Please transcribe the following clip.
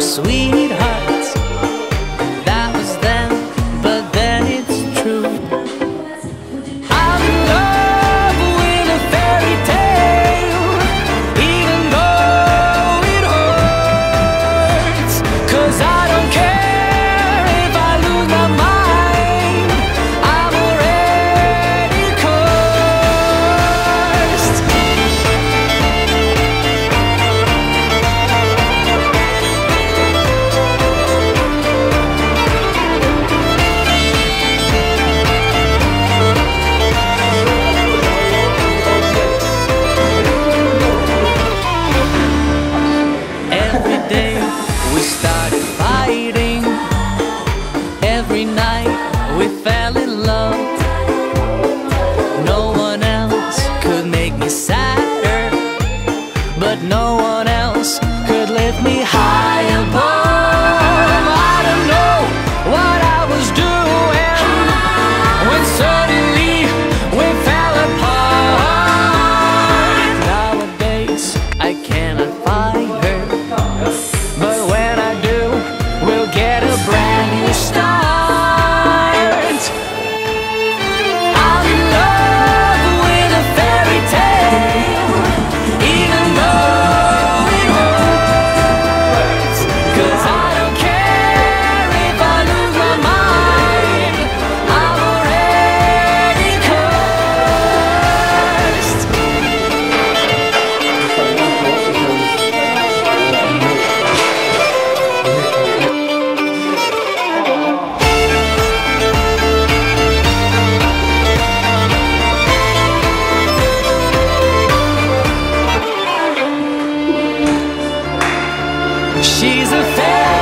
sweethearts. That was then, but then it's true. I'm in love with a fairy tale, even though it hurts. 'Cause I don't care if I lose my mind, I'm already cursed. Every day we started fighting, every night we fell in love. No one else could make me sadder, but no one else could lift me high above. I don't know what I was doing when suddenly we fell apart. Nowadays I cannot find her, but when I do, we'll get a brand new start. I'm in love with a fairy tale, even though it hurts. 'Cause I don't care if I lose my mind, I'm already cursed. She's a fairy